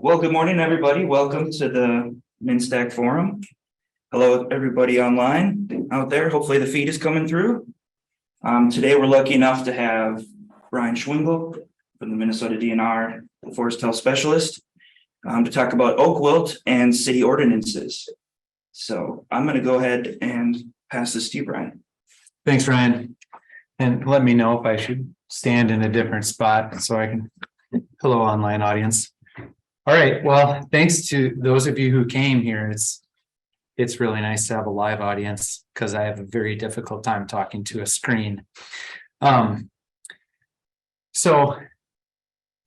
Well, good morning, everybody. Welcome to the MnSTAC forum. Hello, everybody online out there. Hopefully the feed is coming through. Today, we're lucky enough to have Brian Schwingle from the Minnesota DNR, the Forest Health Specialist, to talk about oak wilt and city ordinances. So I'm going to go ahead and pass this to you, Brian. Thanks, Ryan. And let me know if I should stand in a different spot so I can. Hello, online audience. All right. Well, thanks to those of you who came here. It's really nice to have a live audience because I have a very difficult time talking to a screen. So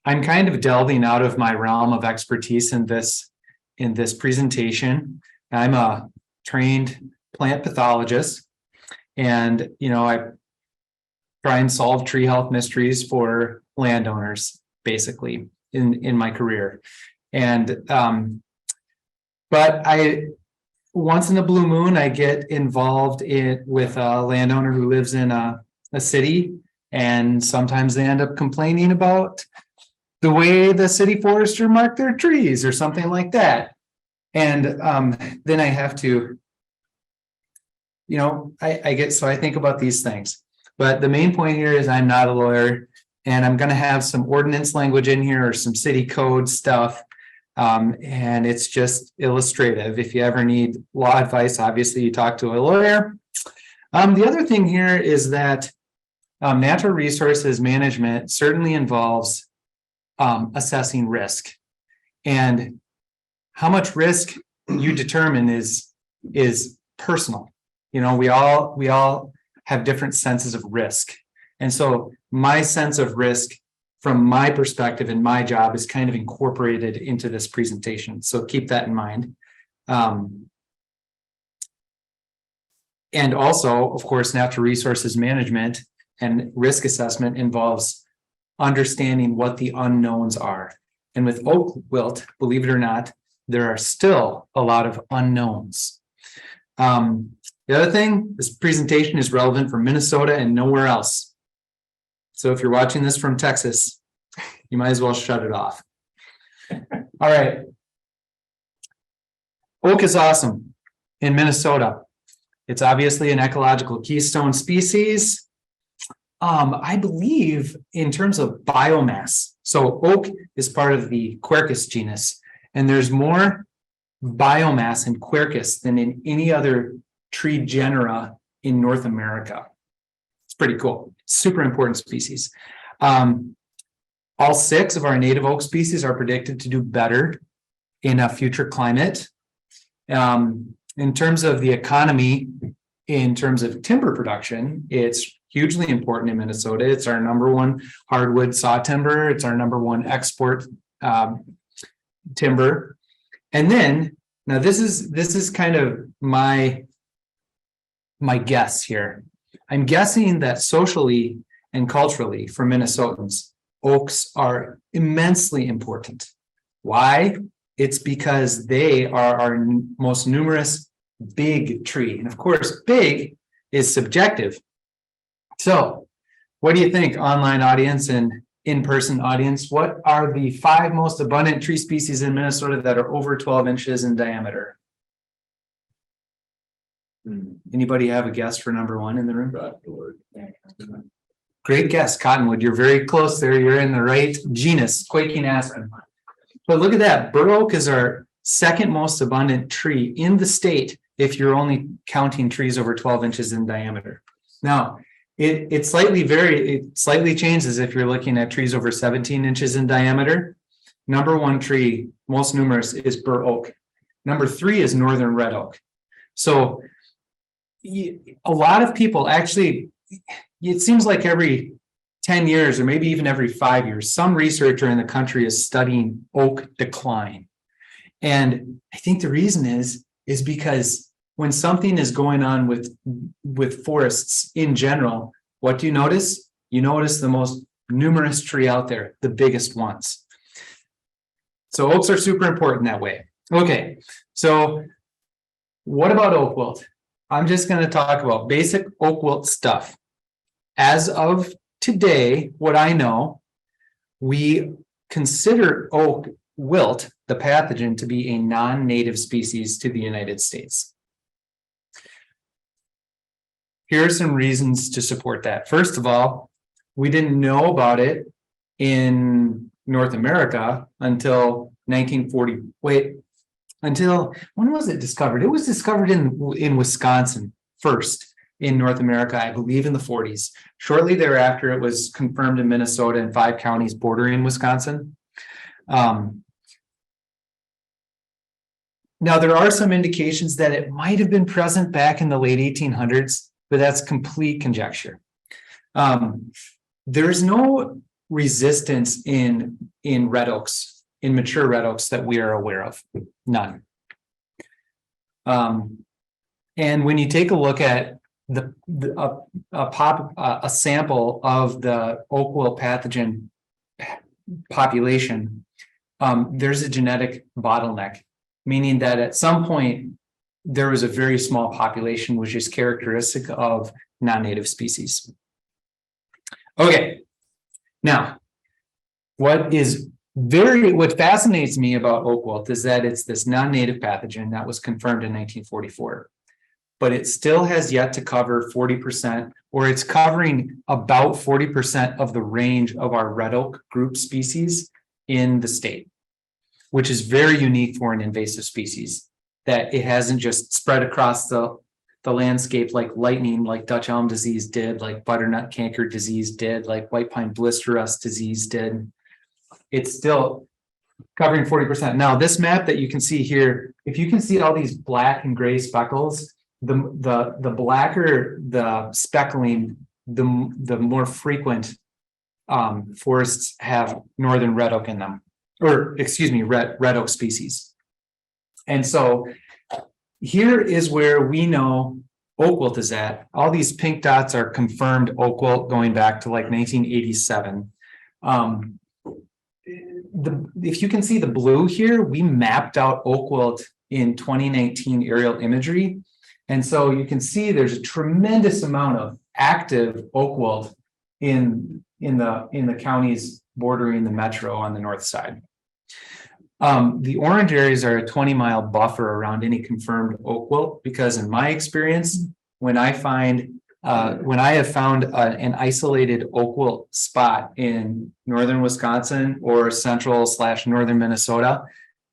I'm kind of delving out of my realm of expertise in this presentation. I'm a trained plant pathologist, and I try and solve tree health mysteries for landowners, basically, in my career. And but I once in a blue moon I get involved with a landowner who lives in a city, and sometimes they end up complaining about the way the city forester marked their trees or something like that. And then I have to, I think about these things. But the main point here is I'm not a lawyer, and I'm going to have some ordinance language in here or some city code stuff. And it's just illustrative. If you ever need law advice, obviously you talk to a lawyer. The other thing here is that natural resources management certainly involves assessing risk, and how much risk you determine is personal. We all have different senses of risk. And so my sense of risk from my perspective and my job is kind of incorporated into this presentation. So keep that in mind. And also, of course, natural resources management and risk assessment involves understanding what the unknowns are. And with oak wilt, believe it or not, there are still a lot of unknowns. The other thing, this presentation is relevant for Minnesota and nowhere else. So if you're watching this from Texas, you might as well shut it off. All right. Oak is awesome in Minnesota. It's obviously an ecological keystone species. I believe in terms of biomass. So oak is part of the Quercus genus, and there's more biomass in Quercus than in any other tree genera in North America. It's pretty cool. Super important species. All 6 of our native oak species are predicted to do better in a future climate. In terms of the economy, in terms of timber production, it's hugely important in Minnesota. It's our #1 hardwood saw timber. It's our #1 export timber. And then, now this is kind of my guess here. I'm guessing that socially and culturally for Minnesotans, oaks are immensely important. Why? It's because they are our most numerous big tree. And of course, big is subjective. So what do you think, online audience and in-person audience? What are the 5 most abundant tree species in Minnesota that are over 12 inches in diameter? Anybody have a guess for #1 in the room? Great guess, cottonwood. You're very close there. You're in the right genus, quaking aspen. But look at that. Bur oak is our 2nd most abundant tree in the state if you're only counting trees over 12 inches in diameter. Now, it slightly changes if you're looking at trees over 17 inches in diameter. #1 tree, most numerous, is bur oak. #3 is northern red oak. So a lot of people actually, it seems like every 10 years or maybe even every 5 years, some researcher in the country is studying oak decline. And I think the reason is because when something is going on with forests in general, what do you notice? You notice the most numerous tree out there, the biggest ones. So oaks are super important that way. Okay, so what about oak wilt? I'm just going to talk about basic oak wilt stuff. As of today, what I know, we consider oak wilt, the pathogen, to be a non-native species to the United States. Here are some reasons to support that. First of all, we didn't know about it in North America until 1940. Until when was it discovered? It was discovered in Wisconsin first in North America, I believe in the 40s. Shortly thereafter, it was confirmed in Minnesota and 5 counties bordering Wisconsin. Now, there are some indications that it might have been present back in the late 1800s, but that's complete conjecture. There's no resistance in red oaks, in mature red oaks that we are aware of, none. And when you take a look at a sample of the oak wilt pathogen population, there's a genetic bottleneck, meaning that at some point there was a very small population, which is characteristic of non-native species. Okay, now what fascinates me about oak wilt is that it's this non-native pathogen that was confirmed in 1944, but it still has yet to cover 40%, or it's covering about 40% of the range of our red oak group species in the state, which is very unique for an invasive species, that it hasn't just spread across the landscape like lightning, like Dutch elm disease did, like butternut canker disease did, like white pine blister rust disease did. It's still covering 40%. Now, this map that you can see here, if you can see all these black and gray speckles, the blacker the speckling, the more frequent forests have northern red oak in them, or excuse me, red oak species. And so here is where we know oak wilt is at. All these pink dots are confirmed oak wilt going back to like 1987. If you can see the blue here, we mapped out oak wilt in 2019 aerial imagery. And so you can see there's a tremendous amount of active oak wilt in the counties bordering the metro on the north side. The orange areas are a 20-mile buffer around any confirmed oak wilt, because in my experience, when I have found an isolated oak wilt spot in northern Wisconsin or central/northern Minnesota,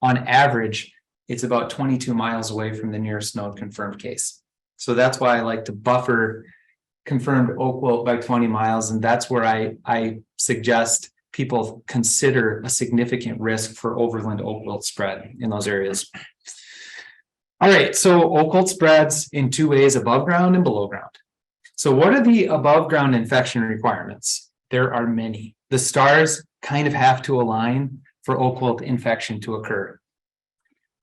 on average, it's about 22 miles away from the nearest known confirmed case. So that's why I like to buffer confirmed oak wilt by 20 miles, and that's where I suggest people consider a significant risk for overland oak wilt spread in those areas. All right, so oak wilt spreads in 2 ways: above ground and below ground. So what are the above ground infection requirements? There are many. The stars kind of have to align for oak wilt infection to occur.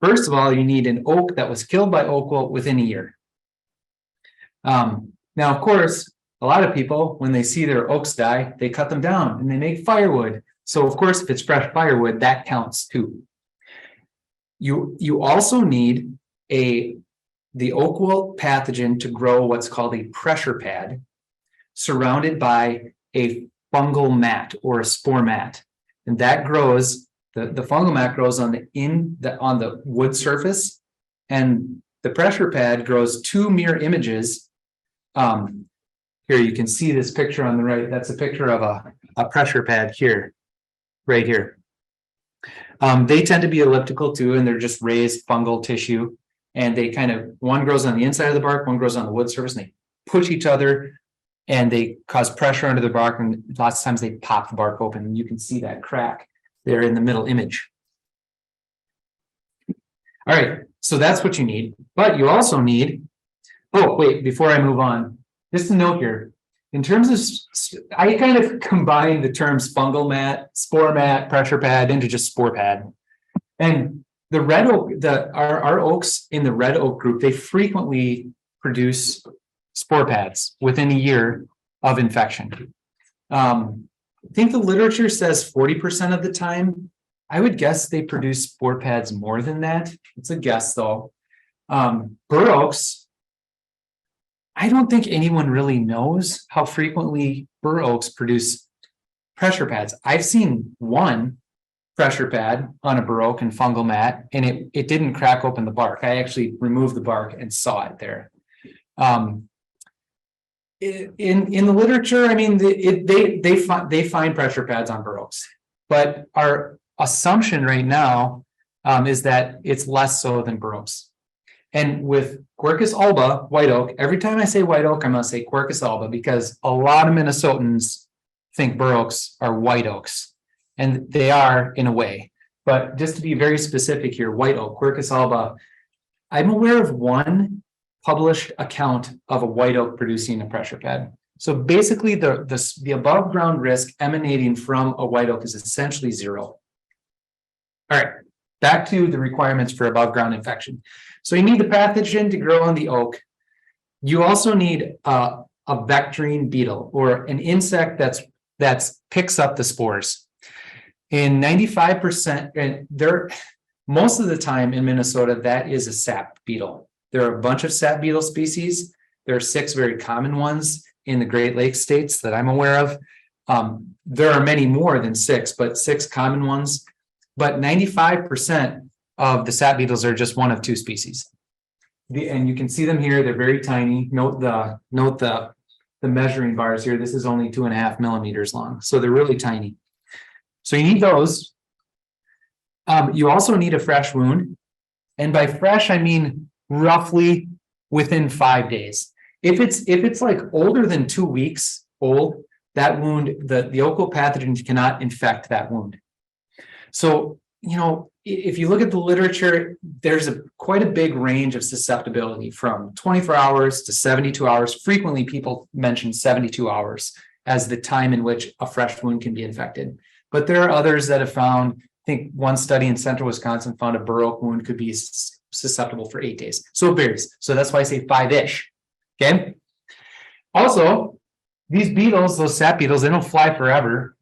First of all, you need an oak that was killed by oak wilt within a year. Now, of course, a lot of people, when they see their oaks die, they cut them down and they make firewood. So, of course, if it's fresh firewood, that counts too. You also need the oak wilt pathogen to grow what's called a pressure pad, surrounded by a fungal mat or a spore mat, and that grows. The fungal mat grows on the wood surface, and the pressure pad grows 2 mirror images. Here you can see this picture on the right. That's a picture of a pressure pad here, right here. They tend to be elliptical too, and they're just raised fungal tissue. And they one grows on the inside of the bark, one grows on the wood surface, and they push each other, and they cause pressure under the bark, and lots of times they pop the bark open, and you can see that crack there in the middle image. All right, so that's what you need. But you also need, oh, wait, before I move on, just a note here. In terms of, I kind of combine the terms fungal mat, spore mat, pressure pad into just spore pad. And the red oak, our oaks in the red oak group, they frequently produce spore pads within a year of infection. I think the literature says 40% of the time. I would guess they produce spore pads more than that. It's a guess though. Bur oaks, I don't think anyone really knows how frequently bur oaks produce pressure pads. I've seen one pressure pad on a bur oak and fungal mat, and it didn't crack open the bark. I actually removed the bark and saw it there. In the literature, I mean, they find pressure pads on bur oaks, but our assumption right now is that it's less so than bur oaks. And with Quercus alba, white oak, every time I say white oak, I'm going to say Quercus alba because a lot of Minnesotans think bur oaks are white oaks, and they are in a way. But just to be very specific here, white oak, Quercus alba, I'm aware of one published account of a white oak producing a pressure pad. So basically the above ground risk emanating from a white oak is essentially zero. All right, back to the requirements for above ground infection. So you need the pathogen to grow on the oak. You also need a vectoring beetle or an insect that picks up the spores. In 95%, and most of the time in Minnesota, that is a sap beetle. There are a bunch of sap beetle species. There are 6 very common ones in the Great Lakes states that I'm aware of. There are many more than 6, but 6 common ones. But 95% of the sap beetles are just one of 2 species. And you can see them here. They're very tiny. Note the measuring bars here. This is only 2.5 millimeters long. So they're really tiny. So you need those. You also need a fresh wound. And by fresh, I mean roughly within 5 days. If it's like older than 2 weeks old, that wound, the oak pathogen cannot infect that wound. So, you know, if you look at the literature, there's quite a big range of susceptibility from 24 hours to 72 hours. Frequently, people mention 72 hours as the time in which a fresh wound can be infected. But there are others that have found, I think one study in central Wisconsin found a bur oak wound could be susceptible for 8 days. So it varies. So that's why I say 5-ish. Okay. Also, these beetles, those sap beetles, they don't fly forever.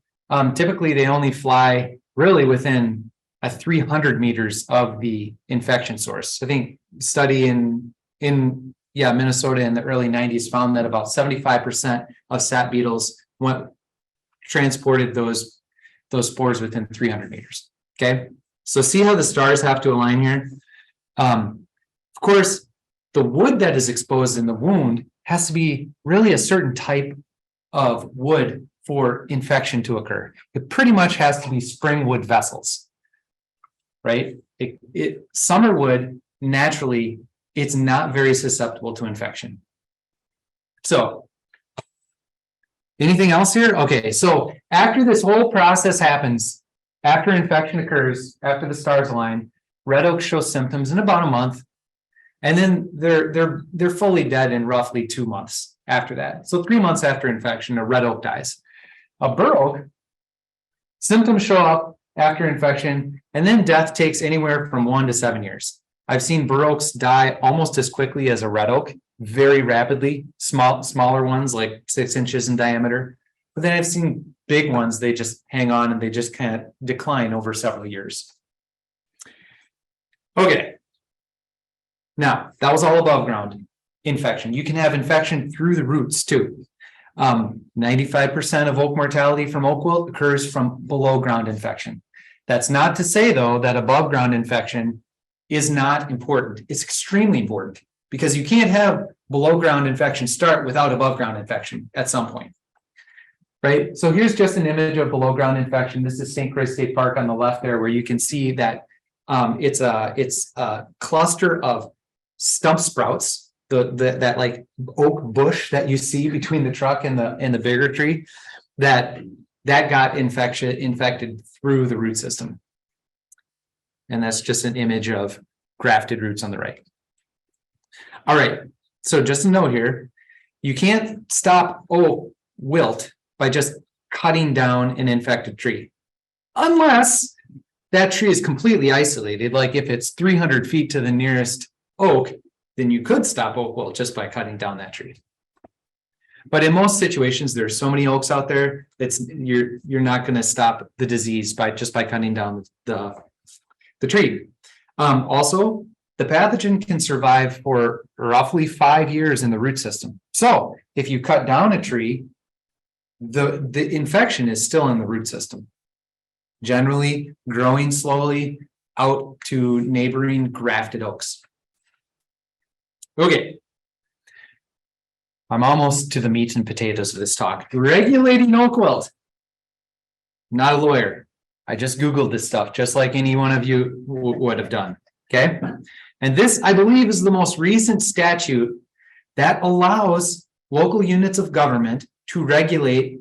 Typically, they only fly really within 300 meters of the infection source. I think study in Minnesota in the early 90s found that about 75% of sap beetles transported those spores within 300 meters. Okay. So see how the stars have to align here. Of course, the wood that is exposed in the wound has to be really a certain type of wood for infection to occur. It pretty much has to be spring wood vessels, right? Summer wood, naturally, it's not very susceptible to infection. So, anything else here? Okay, so after this whole process happens, after infection occurs, after the stars align, red oak shows symptoms in about a month, and then they're fully dead in roughly 2 months after that. So 3 months after infection, a red oak dies. A bur oak, symptoms show up after infection, and then death takes anywhere from 1 to 7 years. I've seen bur oaks die almost as quickly as a red oak, very rapidly, smaller ones like 6 inches in diameter. But then I've seen big ones, they just hang on and they just kind of decline over several years. Okay. Now, that was all above ground infection. You can have infection through the roots too. 95% of oak mortality from oak wilt occurs from below ground infection. That's not to say, though, that above ground infection is not important. It's extremely important because you can't have below ground infection start without above ground infection at some point. Right? So here's just an image of below ground infection. This is St. Croix State Park on the left there, where you can see that it's a cluster of stump sprouts, that like oak bush that you see between the truck and the bigger tree, that got infected through the root system. And that's just an image of grafted roots on the right. All right, so just a note here, you can't stop oak wilt by just cutting down an infected tree, unless that tree is completely isolated. Like if it's 300 feet to the nearest oak, then you could stop oak wilt just by cutting down that tree. But in most situations, there's so many oaks out there, you're not going to stop the disease by cutting down the tree. Also, the pathogen can survive for roughly 5 years in the root system. So if you cut down a tree, the infection is still in the root system. generally growing slowly out to neighboring grafted oaks. Okay. I'm almost to the meat and potatoes of this talk. Regulating oak wilt. Not a lawyer. I just Googled this stuff, just like any one of you would have done. Okay. And this, I believe, is the most recent statute that allows local units of government to regulate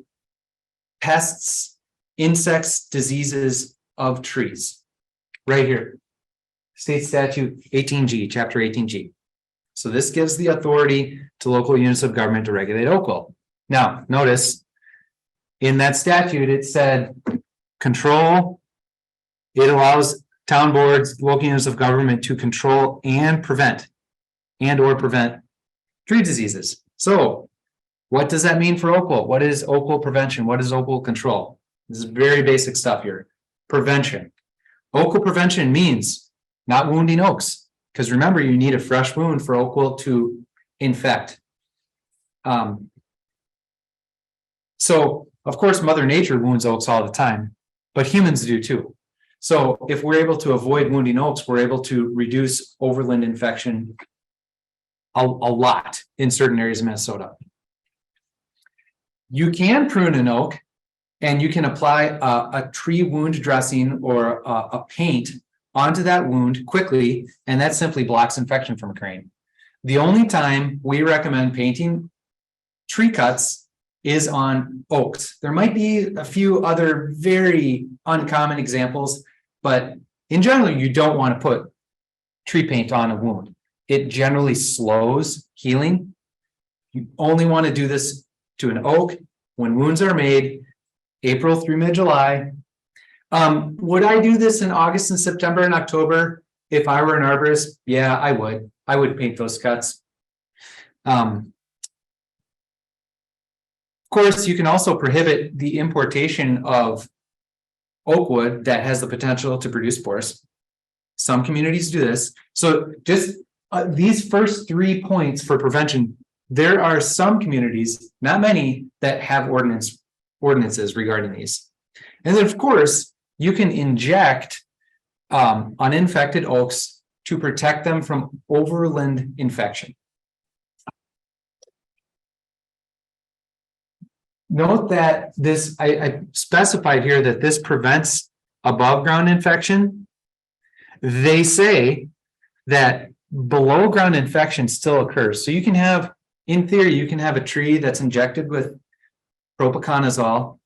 pests, insects, diseases of trees. Right here. State statute 18G, chapter 18G. So this gives the authority to local units of government to regulate oak wilt. Now, notice in that statute, it said control. It allows town boards, local units of government to control and prevent or prevent tree diseases. So what does that mean for oak wilt? What is oak wilt prevention? What is oak wilt control? This is very basic stuff here. Prevention. Oak wilt prevention means not wounding oaks. Because remember, you need a fresh wound for oak wilt to infect. So, of course, Mother Nature wounds oaks all the time, but humans do too. So, if we're able to avoid wounding oaks, we're able to reduce overland infection a lot in certain areas of Minnesota. You can prune an oak, and you can apply a tree wound dressing or a paint onto that wound quickly, and that simply blocks infection from occurring. The only time we recommend painting tree cuts is on oaks. There might be a few other very uncommon examples, but in general, you don't want to put tree paint on a wound. It generally slows healing. You only want to do this to an oak when wounds are made April through mid-July. Would I do this in August and September and October if I were an arborist? Yeah, I would. I would paint those cuts. Of course, you can also prohibit the importation of oak wood that has the potential to produce spores. Some communities do this. So just these first 3 points for prevention, there are some communities, not many, that have ordinances regarding these. And then, of course, you can inject uninfected oaks to protect them from overland infection. Note that this, I specified here that this prevents above ground infection. They say that below ground infection still occurs. So you can have, in theory, you can have a tree that's injected with propiconazole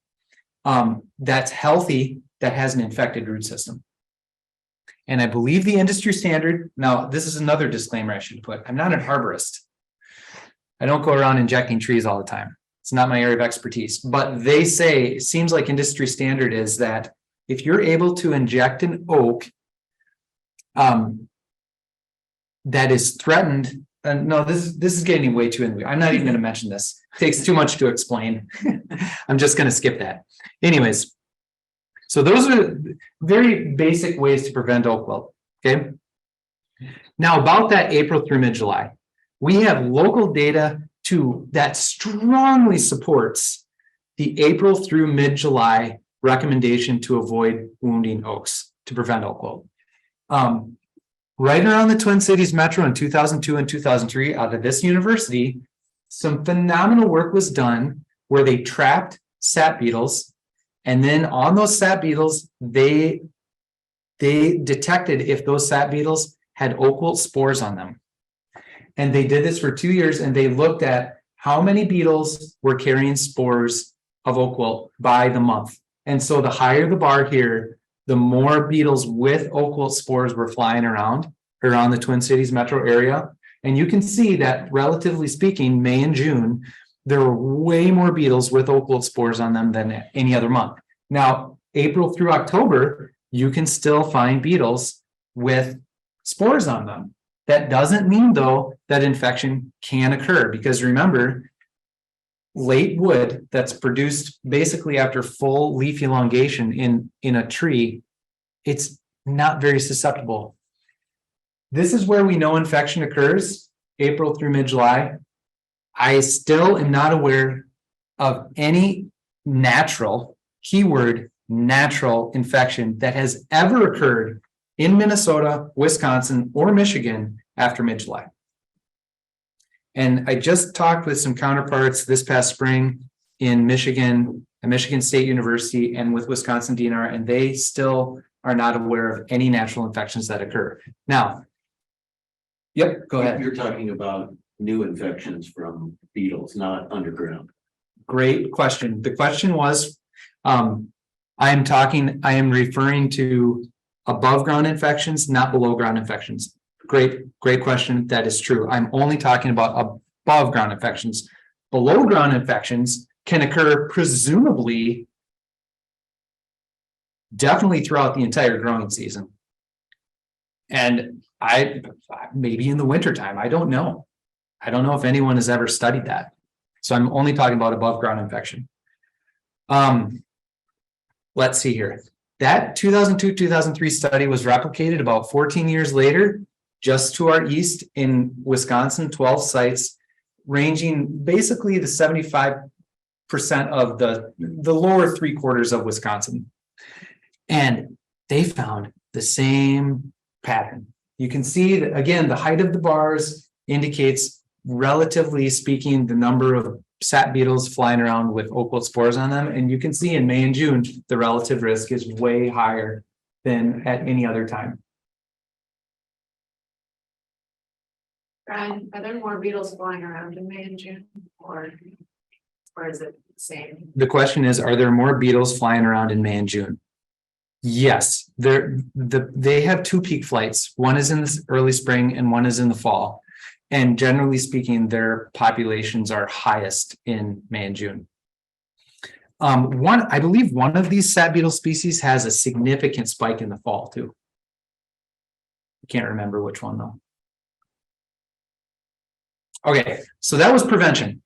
that's healthy, that has an infected root system. And I believe the industry standard, now this is another disclaimer I should put, I'm not an arborist. I don't go around injecting trees all the time. It's not my area of expertise, but they say, it seems like industry standard is that if you're able to inject an oak that is threatened, no, this is getting way too in. I'm not even going to mention this. It takes too much to explain. I'm just going to skip that. Anyways, so those are very basic ways to prevent oak wilt. Okay. Now about that April through mid-July, we have local data that strongly supports the April through mid-July recommendation to avoid wounding oaks to prevent oak wilt. Right around the Twin Cities Metro in 2002 and 2003, out of this university, some phenomenal work was done where they trapped sap beetles, and then on those sap beetles, they detected if those sap beetles had oak wilt spores on them. And they did this for 2 years, and they looked at how many beetles were carrying spores of oak wilt by the month. And so the higher the bar here, the more beetles with oak wilt spores were flying around the Twin Cities metro area. And you can see that, relatively speaking, May and June, there were way more beetles with oak wilt spores on them than any other month. Now, April through October, you can still find beetles with spores on them. That doesn't mean, though, that infection can occur, because remember, late wood that's produced basically after full leaf elongation in a tree, it's not very susceptible. This is where we know infection occurs, April through mid-July. I still am not aware of any natural, keyword natural infection that has ever occurred in Minnesota, Wisconsin, or Michigan after mid-July. And I just talked with some counterparts this past spring in Michigan, at Michigan State University, and with Wisconsin DNR, and they still are not aware of any natural infections that occur. Now, yep, go ahead. You're talking about new infections from beetles, not underground. Great question. The question was, I am referring to above ground infections, not below ground infections. Great question. That is true. I'm only talking about above ground infections. Below ground infections can occur presumably definitely throughout the entire growing season. And maybe in the wintertime, I don't know. I don't know if anyone has ever studied that. So I'm only talking about above ground infection. Let's see here. That 2002-2003 study was replicated about 14 years later, just to our east in Wisconsin, 12 sites, ranging basically the 75% of the lower 3/4 of Wisconsin. And they found the same pattern. You can see that, again, the height of the bars indicates, relatively speaking, the number of sap beetles flying around with oak wilt spores on them. And you can see in May and June, the relative risk is way higher than at any other time. Brian, are there more beetles flying around in May and June, or is it the same? The question is, are there more beetles flying around in May and June? Yes, they have two peak flights. One is in the early spring and one is in the fall. And generally speaking, their populations are highest in May and June. I believe one of these sap beetle species has a significant spike in the fall too. I can't remember which one though. Okay, so that was prevention.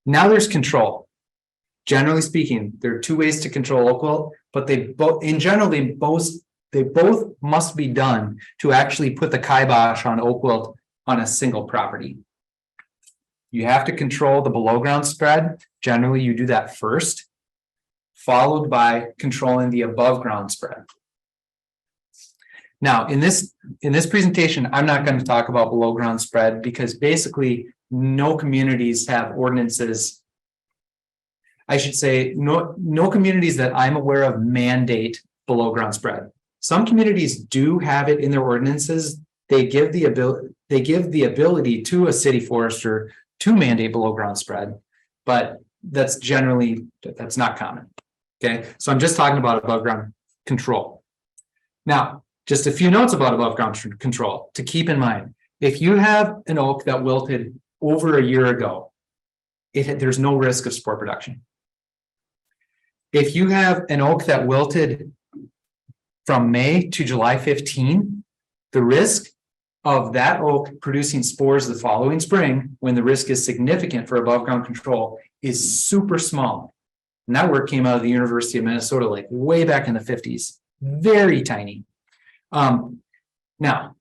Now there's control. Generally speaking, there are two ways to control oak wilt, but they both must be done to actually put the kibosh on oak wilt on a single property. You have to control the below ground spread. Generally, you do that first, followed by controlling the above ground spread. Now, in this presentation, I'm not going to talk about below ground spread because basically no communities have ordinances. I should say no communities that I'm aware of mandate below ground spread. Some communities do have it in their ordinances. They give the ability to a city forester to mandate below ground spread, but that's not common. Okay, so I'm just talking about above ground control. Now, just a few notes about above ground control to keep in mind. If you have an oak that wilted over a year ago, there's no risk of spore production. If you have an oak that wilted from May to July 15, the risk of that oak producing spores the following spring, when the risk is significant for above ground control, is super small. And that work came out of the University of Minnesota, like way back in the 50s, very tiny. Now,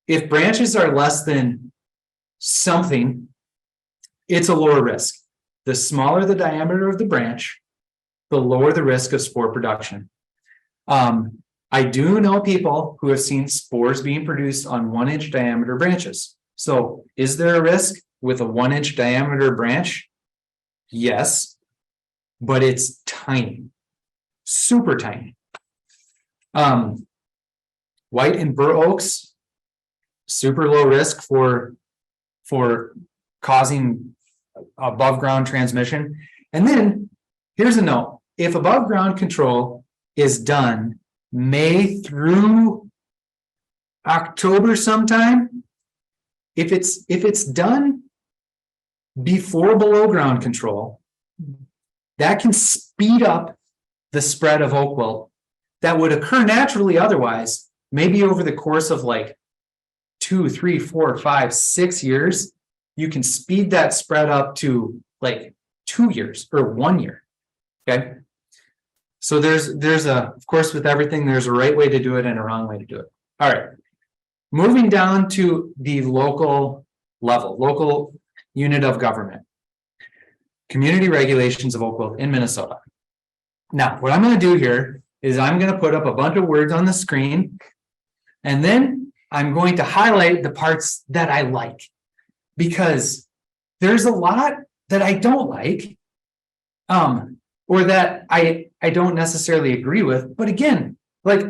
if branches are less than something, it's a lower risk. The smaller the diameter of the branch, the lower the risk of spore production. I do know people who have seen spores being produced on 1-inch diameter branches. So is there a risk with a 1-inch diameter branch? Yes, but it's tiny, super tiny. White and bur oaks, super low risk for causing above ground transmission. And then here's a note: if above ground control is done May through October sometime, if it's done before below ground control, that can speed up the spread of oak wilt that would occur naturally otherwise, maybe over the course of like 2, 3, 4, 5, 6 years. You can speed that spread up to like 2 years or 1 year. Okay. So there's of course, with everything, there's a right way to do it and a wrong way to do it. All right. Moving down to the local level, local unit of government. Community regulations of oak wilt in Minnesota. Now, what I'm going to do here is I'm going to put up a bunch of words on the screen, and then I'm going to highlight the parts that I like, because there's a lot that I don't like, or that I don't necessarily agree with. But again, like,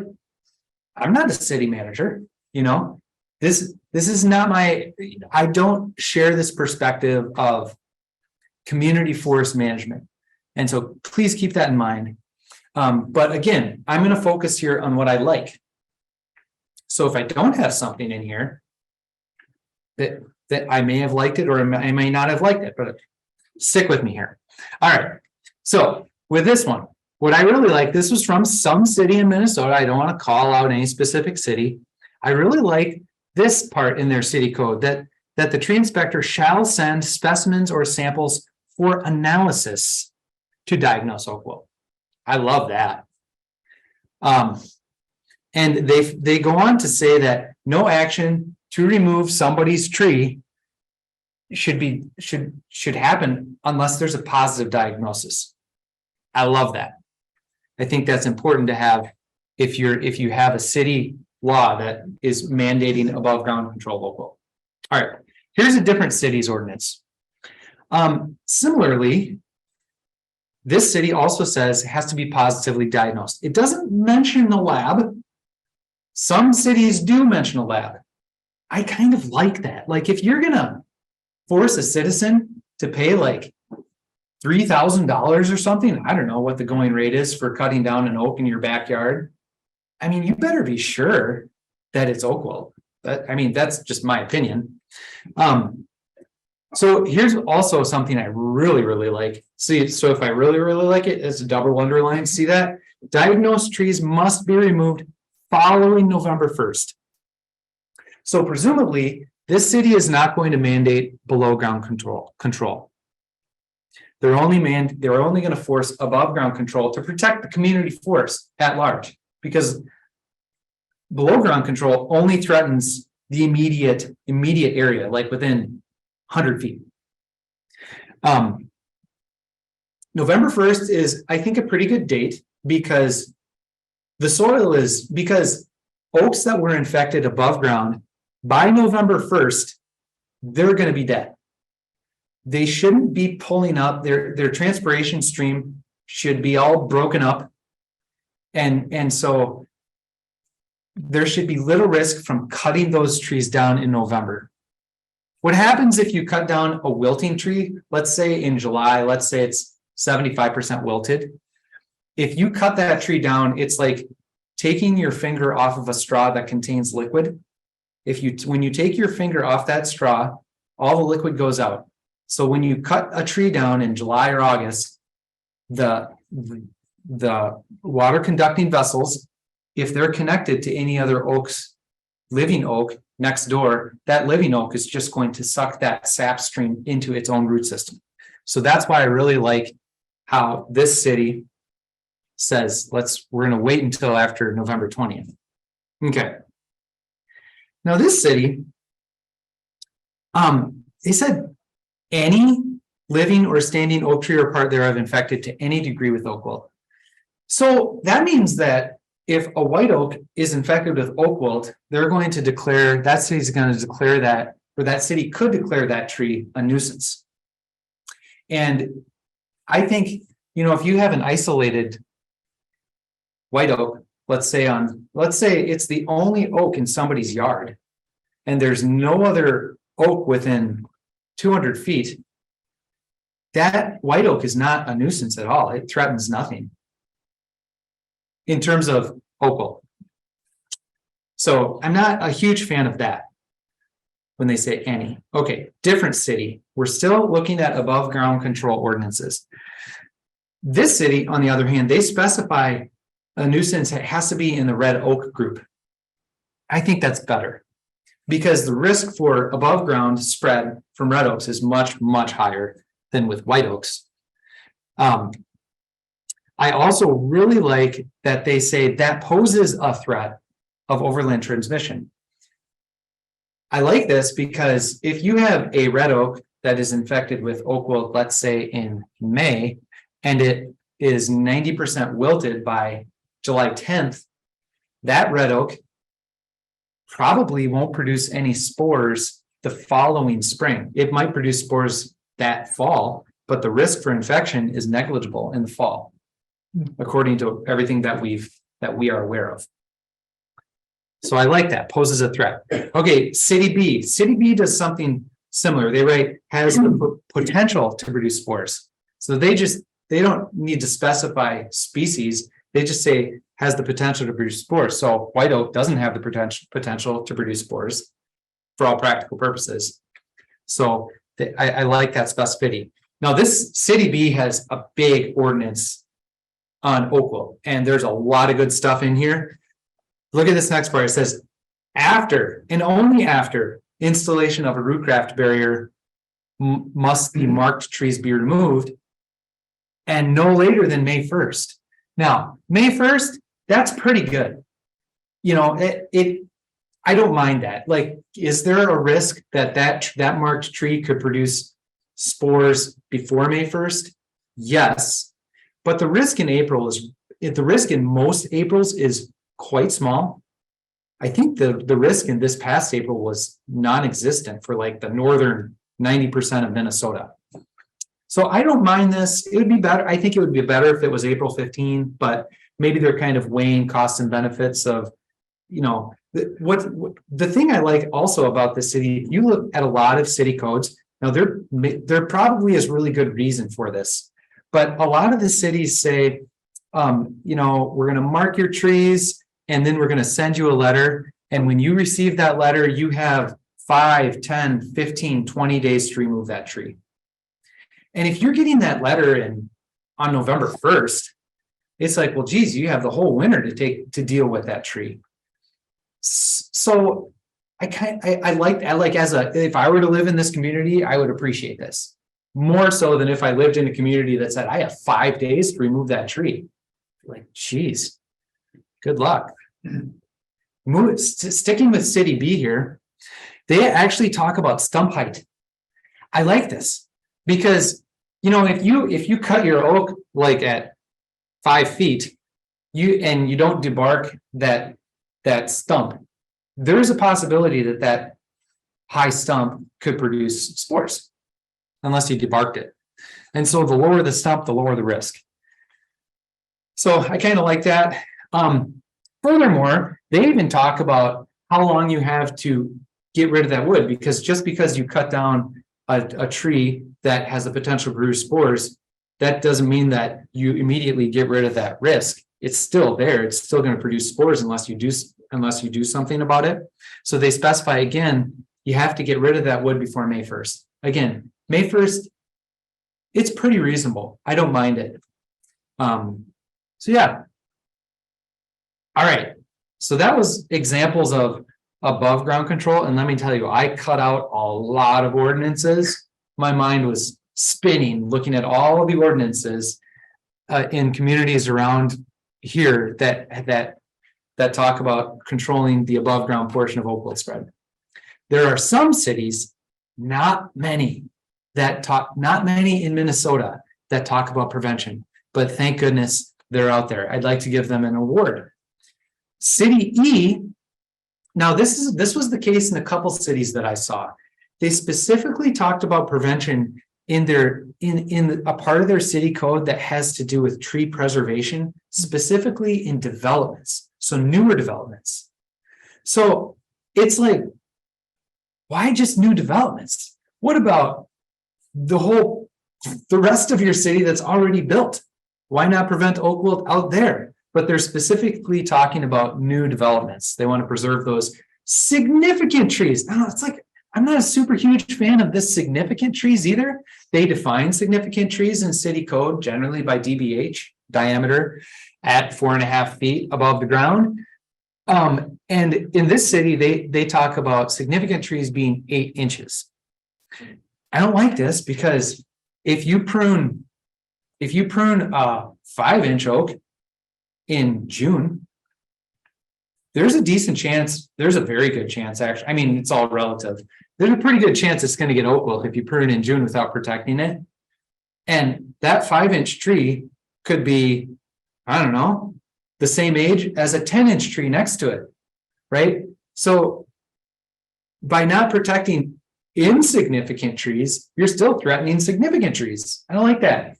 I'm not a city manager, you know, this is not I don't share this perspective of community forest management. And so please keep that in mind. But again, I'm going to focus here on what I like. So if I don't have something in here that I may have liked it, or I may not have liked it, but stick with me here. All right. So with this one, what I really like, this was from some city in Minnesota. I don't want to call out any specific city. I really like this part in their city code, that the tree inspector shall send specimens or samples for analysis to diagnose oak wilt. I love that. And they go on to say that no action to remove somebody's tree should happen unless there's a positive diagnosis. I love that. I think that's important to have if you have a city law that is mandating above ground control oak wilt. All right, here's a different city's ordinance. Similarly, this city also says it has to be positively diagnosed. It doesn't mention the lab. Some cities do mention a lab. I kind of like that. Like, if you're gonna force a citizen to pay like $3,000 or something, I don't know what the going rate is for cutting down an oak in your backyard. I mean, you better be sure that it's oak wilt. I mean, that's just my opinion. So here's also something I really, really like. See, so if I really, really like it, it's a double underline. See that? Diagnosed trees must be removed following November 1st. So presumably, this city is not going to mandate below ground control. They're only going to force above ground control to protect the community forest at large, because below ground control only threatens the immediate area, like within 100 feet. November 1st is, I think, a pretty good date, because because oaks that were infected above ground by November 1st, they're going to be dead. They shouldn't be pulling up, their transpiration stream should be all broken up. And so there should be little risk from cutting those trees down in November. What happens if you cut down a wilting tree, let's say in July, let's say it's 75% wilted. If you cut that tree down, it's like taking your finger off of a straw that contains liquid. When you take your finger off that straw, all the liquid goes out. So when you cut a tree down in July or August, the water conducting vessels, if they're connected to any other living oak next door, that living oak is just going to suck that sap stream into its own root system. So that's why I really like how this city says, we're going to wait until after November 20th. Okay. Now this city, they said any living or standing oak tree or part thereof infected to any degree with oak wilt. So that means that if a white oak is infected with oak wilt, they're going to declare, that city's going to declare that, or that city could declare that tree a nuisance. And I think, if you have an isolated white oak, let's say it's the only oak in somebody's yard, and there's no other oak within 200 feet, that white oak is not a nuisance at all. It threatens nothing in terms of oak wilt. So I'm not a huge fan of that when they say any. Okay, different city. We're still looking at above ground control ordinances. This city, on the other hand, they specify a nuisance. It has to be in the red oak group. I think that's better, because the risk for above ground spread from red oaks is much, much higher than with white oaks. I also really like that they say that poses a threat of overland transmission. I like this because if you have a red oak that is infected with oak wilt, let's say in May, and it is 90% wilted by July 10th, that red oak probably won't produce any spores the following spring. It might produce spores that fall, but the risk for infection is negligible in the fall, according to everything that we are aware of. So I like that, poses a threat. Okay, City B. City B does something similar. They write has the potential to produce spores. So they don't need to specify species. They just say has the potential to produce spores. So white oak doesn't have the potential to produce spores for all practical purposes. So I like that specificity. Now this City B has a big ordinance on oak wilt, and there's a lot of good stuff in here. Look at this next part. It says, after and only after installation of a rootcraft barrier must the marked trees be removed, and no later than May 1st. Now, May 1st, that's pretty good. You know, I don't mind that. Like, is there a risk that marked tree could produce spores before May 1st? Yes. But the risk in most Aprils is quite small. I think the risk in this past April was non-existent for like the northern 90% of Minnesota. So I don't mind this. It would be better. I think it would be better if it was April 15, but maybe they're kind of weighing costs and benefits of, you know, the thing I like also about the city, if you look at a lot of city codes, now there probably is really good reason for this, but a lot of the cities say, you know, we're going to mark your trees and then we're going to send you a letter. And when you receive that letter, you have 5, 10, 15, 20 days to remove that tree. And if you're getting that letter on November 1st, it's like, well, geez, you have the whole winter to deal with that tree. So I like if I were to live in this community, I would appreciate this more so than if I lived in a community that said I have 5 days to remove that tree. Like, geez, good luck. Sticking with City B here, they actually talk about stump height. I like this because, you know, if you cut your oak like at 5 feet, you don't debark that stump, there's a possibility that high stump could produce spores unless you debarked it. And so the lower the stump, the lower the risk. So I kind of like that. Furthermore, they even talk about how long you have to get rid of that wood, because just because you cut down a tree that has the potential to produce spores, that doesn't mean that you immediately get rid of that risk. It's still there. It's still going to produce spores unless you do something about it. So they specify again, you have to get rid of that wood before May 1st. Again, May 1st, it's pretty reasonable. I don't mind it. So yeah. All right. So that was examples of above ground control. And let me tell you, I cut out a lot of ordinances. My mind was spinning looking at all of the ordinances in communities around here that talk about controlling the above ground portion of oak wilt spread. There are some cities, not many in Minnesota that talk about prevention, but thank goodness they're out there. I'd like to give them an award. City E, now this was the case in a couple cities that I saw. They specifically talked about prevention in a part of their city code that has to do with tree preservation, specifically in developments, so newer developments. So it's like, why just new developments? What about the rest of your city that's already built? Why not prevent oak wilt out there? But they're specifically talking about new developments. They want to preserve those significant trees. Now, it's like, I'm not a super huge fan of this significant trees either. They define significant trees in city code generally by DBH, diameter, at 4.5 feet above the ground. And in this city, they talk about significant trees being 8 inches. I don't like this because if you prune a 5-inch oak in June, there's a decent chance, there's a very good chance actually. I mean, it's all relative. There's a pretty good chance it's going to get oak wilt if you prune it in June without protecting it. And that 5-inch tree could be, I don't know, the same age as a 10-inch tree next to it, right? So by not protecting insignificant trees, you're still threatening significant trees. I don't like that.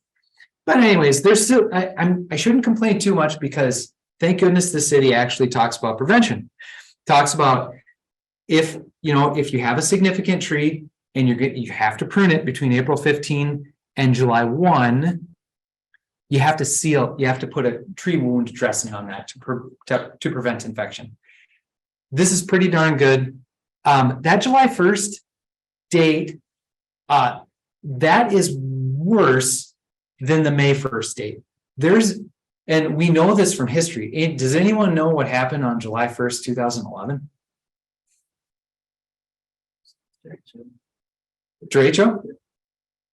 But anyways, there's still, I shouldn't complain too much because thank goodness the city actually talks about prevention. Talks about if you have a significant tree and you have to prune it between April 15 and July 1, you have to put a tree wound dressing on that to prevent infection. This is pretty darn good. That July 1st date, that is worse than the May 1st date. And we know this from history. Does anyone know what happened on July 1st, 2011? Derecho?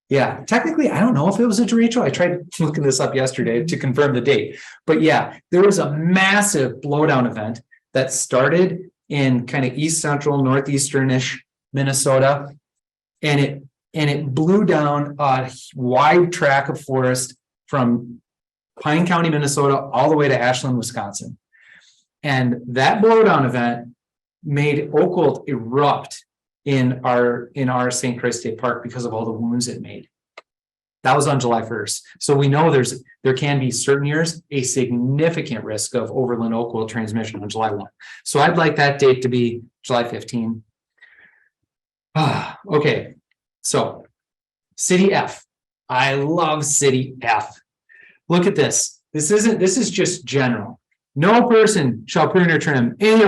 Yeah, technically, I don't know if it was a derecho. I tried looking this up yesterday to confirm the date. But yeah, there was a massive blowdown event that started in kind of east central, northeastern-ish Minnesota. And it blew down a wide tract of forest from Pine County, Minnesota, all the way to Ashland, Wisconsin. And that blowdown event made oak wilt erupt in our St. Croix State Park because of all the wounds it made. That was on July 1st. So we know there can be certain years a significant risk of overland oak wilt transmission on July 1. So I'd like that date to be July 15. Okay, so City F. I love City F. Look at this. This is just general. No person shall prune or trim any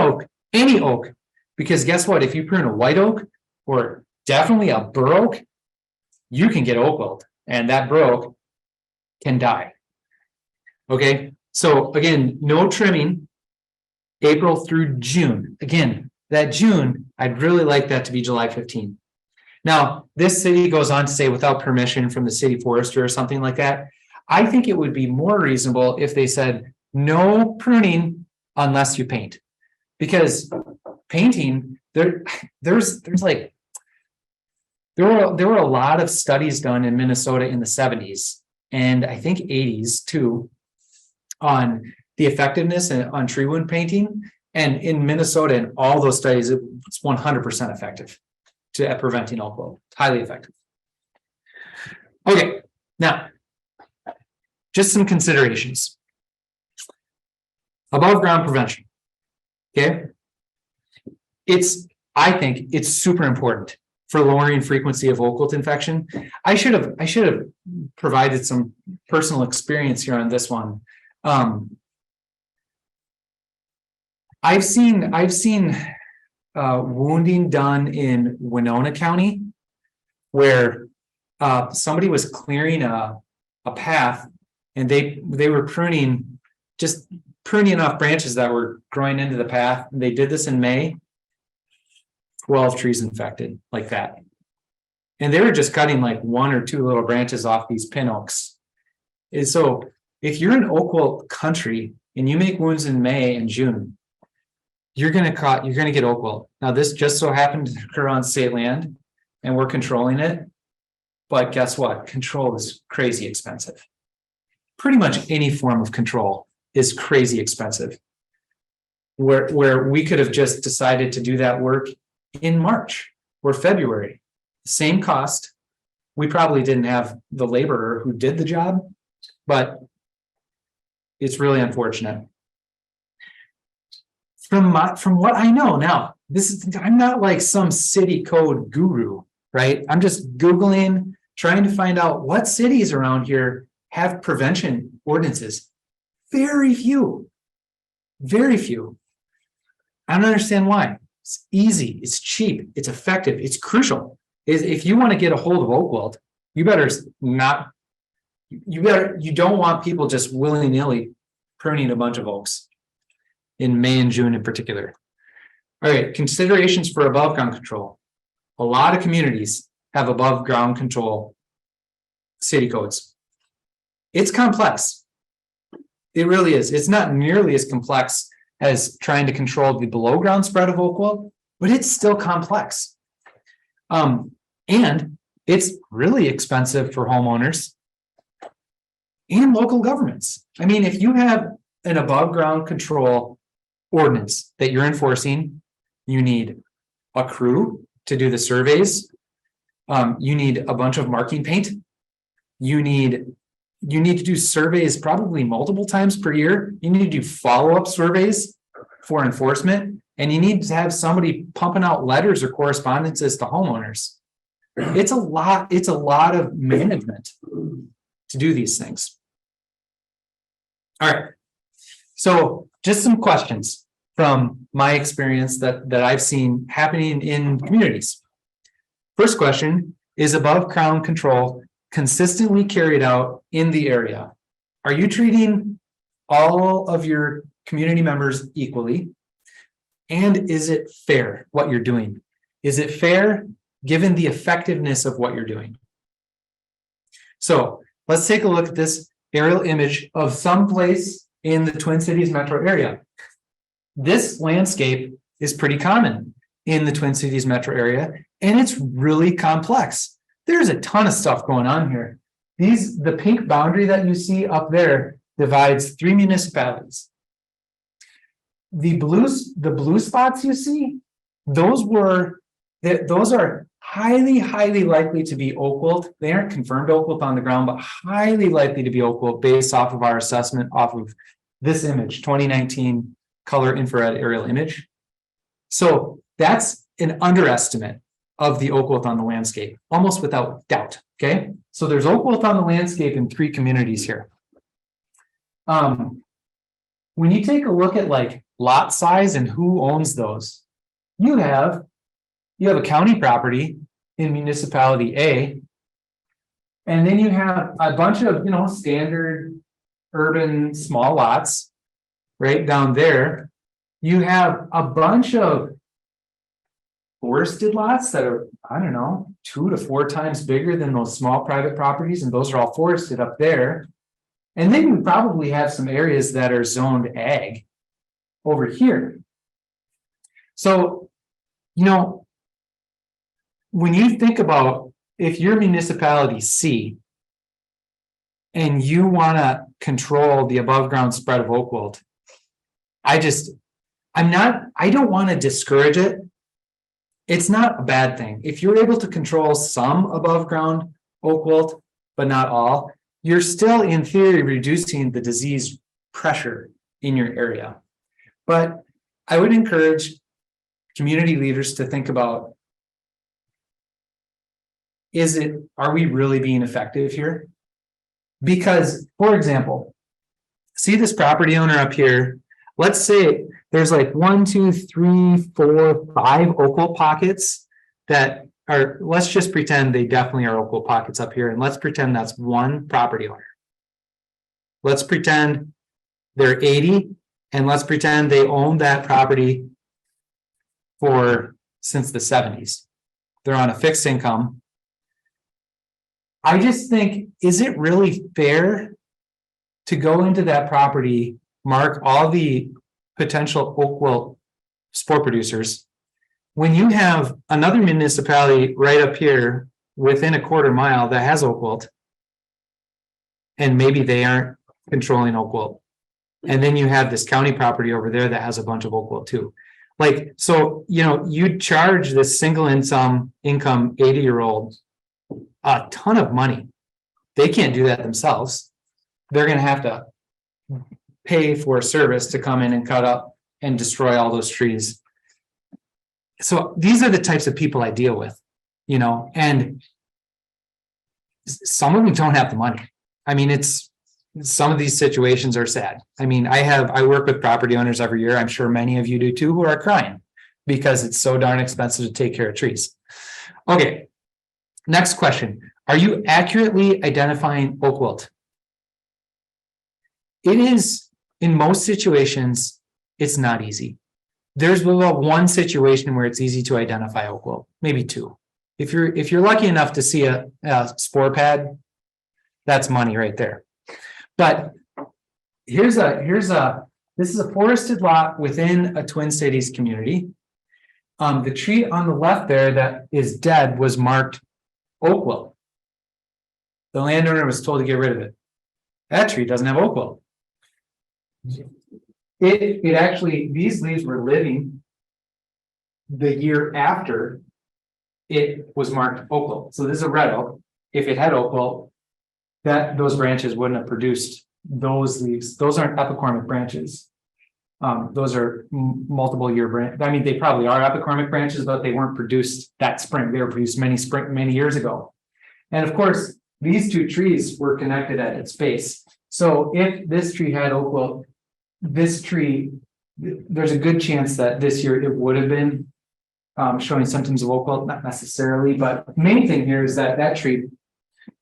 oak, because guess what? If you prune a white oak or definitely a bur oak, you can get oak wilt, and that bur oak can die. Okay, so again, no trimming April through June. Again, that June, I'd really like that to be July 15. Now, this city goes on to say without permission from the city forester or something like that. I think it would be more reasonable if they said no pruning unless you paint, because painting there were a lot of studies done in Minnesota in the 70s and I think 80s too on the effectiveness on tree wound painting, and in Minnesota in all those studies it's 100% effective at preventing oak wilt. Highly effective. Okay, now just some considerations. Above ground prevention. Okay. I think it's super important for lowering frequency of oak wilt infection. I should have provided some personal experience here on this one. I've seen wounding done in Winona County where somebody was clearing a path and they were pruning off branches that were growing into the path. They did this in May. 12 trees infected like that. And they were just cutting like 1 or 2 little branches off these pin oaks. And so if you're in oak wilt country and you make wounds in May and June, you're gonna get oak wilt. Now this just so happened to occur on state land and we're controlling it. But guess what? Control is crazy expensive. Pretty much any form of control is crazy expensive. Where we could have just decided to do that work in March or February, same cost. We probably didn't have the laborer who did the job, but it's really unfortunate. From what I know now, I'm not like some city code guru, right? I'm just Googling, trying to find out what cities around here have prevention ordinances. Very few. I don't understand why. It's easy, it's cheap, it's effective, it's crucial. If you want to get a hold of oak wilt, you don't want people just willy-nilly pruning a bunch of oaks in May and June in particular. All right, considerations for above ground control. A lot of communities have above ground control city codes. It's complex. It really is. It's not nearly as complex as trying to control the below ground spread of oak wilt, but it's still complex. And it's really expensive for homeowners. and local governments. I mean, if you have an above ground control ordinance that you're enforcing, you need a crew to do the surveys. You need a bunch of marking paint. You need to do surveys probably multiple times per year. You need to do follow-up surveys for enforcement, and you need to have somebody pumping out letters or correspondences to homeowners. It's a lot of management to do these things. All right. So just some questions from my experience that I've seen happening in communities. First question, is above ground control consistently carried out in the area? Are you treating all of your community members equally? And is it fair what you're doing? Is it fair given the effectiveness of what you're doing? So let's take a look at this aerial image of some place in the Twin Cities metro area. This landscape is pretty common in the Twin Cities metro area, and it's really complex. There's a ton of stuff going on here. The pink boundary that you see up there divides 3 municipalities. The blue spots you see, those are highly likely to be oak wilt. They aren't confirmed oak wilt on the ground, but highly likely to be oak wilt based off of our assessment off of this image, 2019 color infrared aerial image. So that's an underestimate of the oak wilt on the landscape, almost without doubt. Okay, so there's oak wilt on the landscape in 3 communities here. When you take a look at like lot size and who owns those, you have a county property in municipality A, and then you have a bunch of standard urban small lots right down there. You have a bunch of forested lots that are, I don't know, 2 to 4 times bigger than those small private properties, and those are all forested up there. And then you probably have some areas that are zoned ag over here. So, when you think about if you're municipality C and you want to control the above ground spread of oak wilt, I don't want to discourage it. It's not a bad thing. If you're able to control some above ground oak wilt, but not all, you're still in theory reducing the disease pressure in your area. But I would encourage community leaders to think about, are we really being effective here? Because, for example, see this property owner up here. Let's say there's like 1, 2, 3, 4, 5 oak wilt pockets that are, let's just pretend they definitely are oak wilt pockets up here. And let's pretend that's one property owner. Let's pretend they're 80, and let's pretend they own that property since the 70s. They're on a fixed income. I just think, is it really fair to go into that property, mark all the potential oak wilt spore producers, when you have another municipality right up here within a quarter mile that has oak wilt, and maybe they aren't controlling oak wilt, and then you have this county property over there that has a bunch of oak wilt too. Like, so you charge this single income 80-year-old a ton of money. They can't do that themselves. They're going to have to pay for a service to come in and cut up and destroy all those trees. So these are the types of people I deal with, and some of them don't have the money. I mean, some of these situations are sad. I mean, I work with property owners every year. I'm sure many of you do too, who are crying because it's so darn expensive to take care of trees. Okay. Next question. Are you accurately identifying oak wilt? It is, in most situations, it's not easy. There's about one situation where it's easy to identify oak wilt, maybe 2. If you're lucky enough to see a spore pad, that's money right there. But this is a forested lot within a Twin Cities community. The tree on the left there that is dead was marked oak wilt. The landowner was told to get rid of it. That tree doesn't have oak wilt. It actually, these leaves were living the year after it was marked oak wilt. So this is a red oak. If it had oak wilt, those branches wouldn't have produced those leaves. Those aren't epicormic branches. Those are multiple year branch. I mean, they probably are epicormic branches, but they weren't produced that spring. They were produced many years ago. And of course, these two trees were connected at its base. So if this tree had oak wilt, this tree, there's a good chance that this year it would have been showing symptoms of oak wilt, not necessarily, but the main thing here is that that tree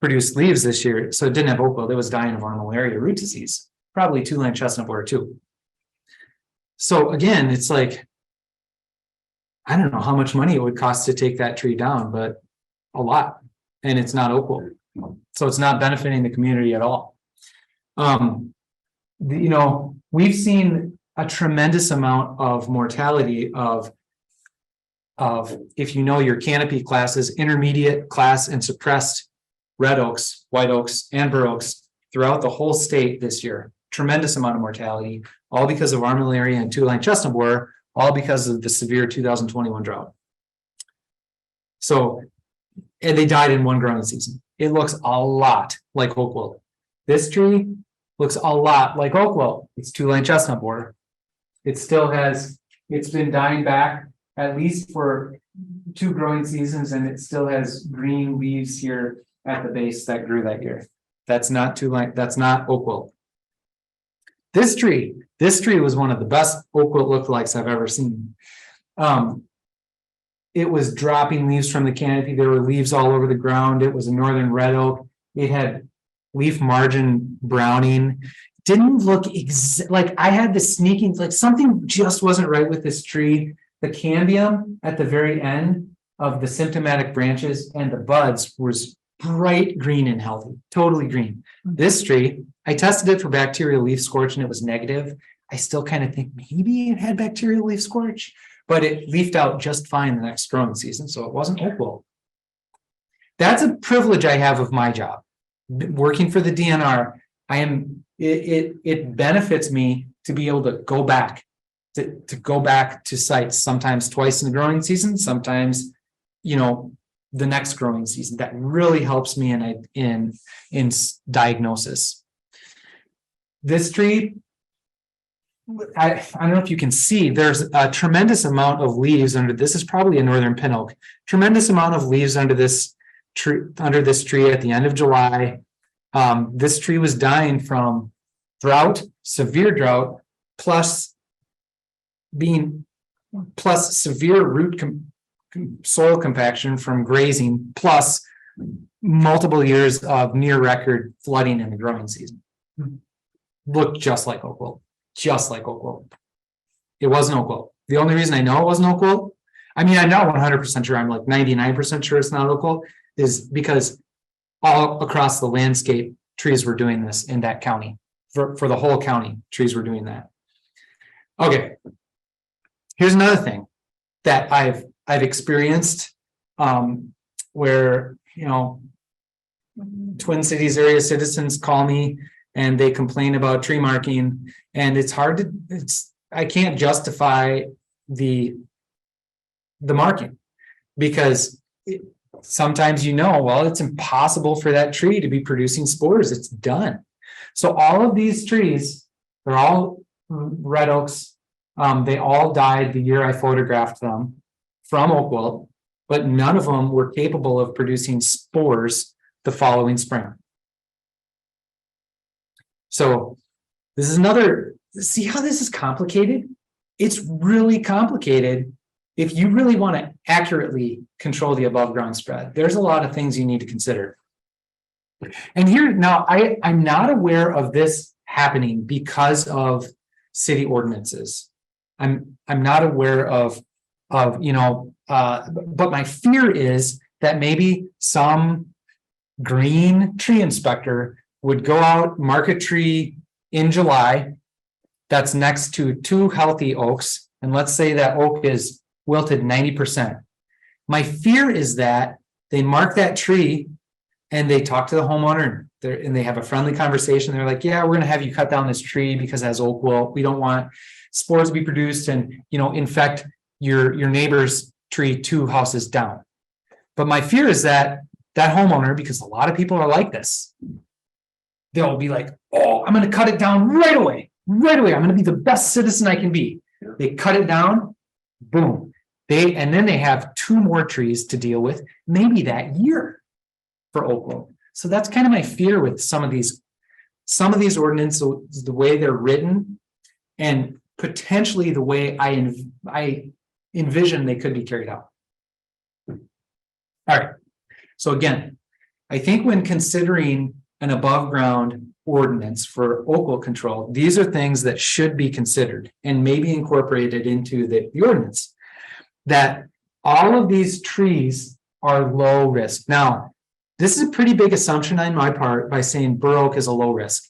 produced leaves this year, so it didn't have oak wilt. It was dying of armillaria root disease, probably two-line chestnut borer too. So again, it's like, I don't know how much money it would cost to take that tree down, but a lot, and it's not oak wilt, so it's not benefiting the community at all. We've seen a tremendous amount of mortality of if you know your canopy classes, intermediate class and suppressed red oaks, white oaks, and bur oaks throughout the whole state this year. Tremendous amount of mortality, all because of armillaria and two-line chestnut borer, all because of the severe 2021 drought. So, and they died in one growing season. It looks a lot like oak wilt. This tree looks a lot like oak wilt. It's two-line chestnut borer. It still has, it's been dying back at least for 2 growing seasons, and it still has green leaves here at the base that grew that year. That's not two-line, that's not oak wilt. This tree was one of the best oak wilt lookalikes I've ever seen. It was dropping leaves from the canopy. There were leaves all over the ground. It was a northern red oak. It had leaf margin browning. Didn't look like I had the sneaking, like something just wasn't right with this tree. The cambium at the very end of the symptomatic branches and the buds was bright green and healthy, totally green. This tree, I tested it for bacterial leaf scorch and it was negative. I still kind of think maybe it had bacterial leaf scorch, but it leafed out just fine the next growing season, so it wasn't oak wilt. That's a privilege I have of my job. Working for the DNR, it benefits me to be able to go back to sites, sometimes twice in the growing season, sometimes, the next growing season. That really helps me in diagnosis. This tree, I don't know if you can see, there's a tremendous amount of leaves under this. Is probably a northern pin oak. Tremendous amount of leaves under this tree at the end of July. This tree was dying from drought, severe drought, plus severe root soil compaction from grazing, plus multiple years of near record flooding in the growing season. Looked just like oak wilt, just like oak wilt. It wasn't oak wilt. The only reason I know it wasn't oak wilt, I mean, I'm not 100% sure, I'm like 99% sure it's not oak wilt, is because all across the landscape, trees were doing this in that county. For the whole county, trees were doing that. Okay. Here's another thing that I've experienced, where, Twin Cities area citizens call me and they complain about tree marking, and it's hard I can't justify the marking because sometimes it's impossible for that tree to be producing spores. It's done. So all of these trees, they're all red oaks. They all died the year I photographed them from oak wilt, but none of them were capable of producing spores the following spring. So this is another, see how this is complicated? It's really complicated. If you really want to accurately control the above ground spread, there's a lot of things you need to consider. And here now, I'm not aware of this happening because of city ordinances. I'm not aware of but my fear is that maybe some green tree inspector would go out, mark a tree in July that's next to 2 healthy oaks, and let's say that oak is wilted 90%. My fear is that they mark that tree and they talk to the homeowner and they have a friendly conversation. They're like, yeah, we're going to have you cut down this tree because it has oak wilt. We don't want spores to be produced and, infect your neighbor's tree 2 houses down. But my fear is that homeowner, because a lot of people are like this, they'll be like, oh, I'm going to cut it down right away. I'm going to be the best citizen I can be. They cut it down, boom. And then they have 2 more trees to deal with, maybe that year for oak wilt. So that's kind of my fear with some of these ordinances, the way they're written, and potentially the way I envision they could be carried out. All right. So again, I think when considering an above ground ordinance for oak wilt control, these are things that should be considered and maybe incorporated into the ordinance. That all of these trees are low risk. Now, this is a pretty big assumption on my part by saying bur oak is a low risk.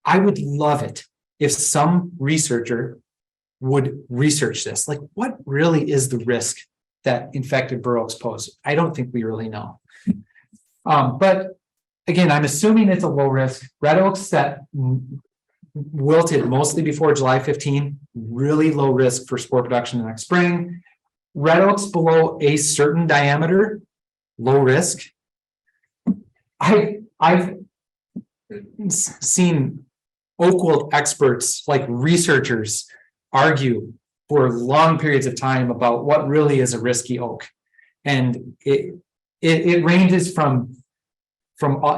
I would love it if some researcher would research this. Like, what really is the risk that infected bur oaks pose? I don't think we really know. But again, I'm assuming it's a low risk. Red oaks that wilted mostly before July 15, really low risk for spore production the next spring. Red oaks below a certain diameter, low risk. I've seen oak wilt experts, like researchers, argue for long periods of time about what really is a risky oak, and it ranges from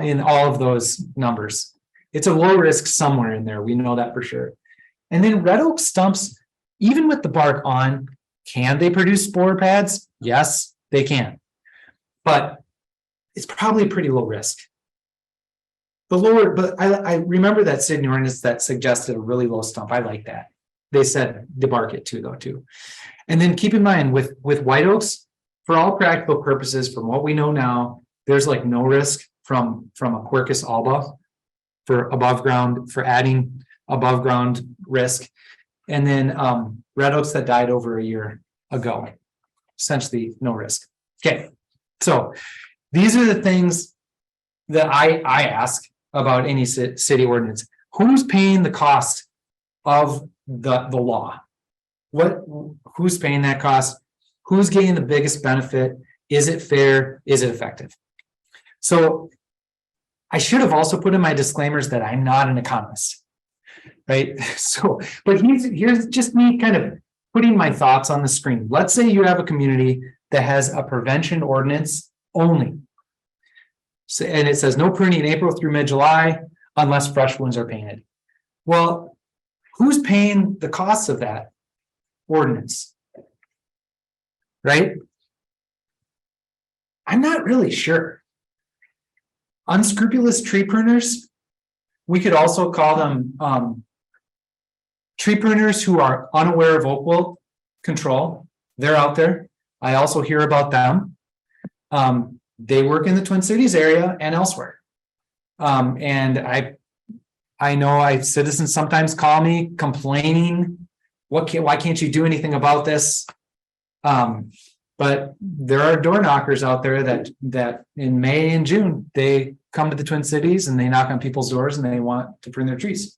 in all of those numbers. It's a low risk somewhere in there. We know that for sure. And then red oak stumps, even with the bark on, can they produce spore pads? Yes, they can. But it's probably pretty low risk. But I remember that Sydney ordinance that suggested a really low stump. I like that. They said debark it too, though, too. And then keep in mind with white oaks, for all practical purposes, from what we know now, there's like no risk from a Quercus alba for above ground, for adding above ground risk. And then red oaks that died over a year ago, essentially no risk. Okay, so these are the things that I ask about any city ordinance. Who's paying the cost of the law? Who's paying that cost? Who's getting the biggest benefit? Is it fair? Is it effective? So I should have also put in my disclaimers that I'm not an economist, right? So, but here's just me kind of putting my thoughts on the screen. Let's say you have a community that has a prevention ordinance only. So, and it says no pruning April through mid-July unless fresh wounds are painted. Well, who's paying the costs of that ordinance? Right? I'm not really sure. Unscrupulous tree pruners, we could also call them tree pruners who are unaware of oak wilt control. They're out there. I also hear about them. They work in the Twin Cities area and elsewhere. And I know citizens sometimes call me complaining, why can't you do anything about this? But there are door knockers out there that in May and June, they come to the Twin Cities and they knock on people's doors and they want to prune their trees.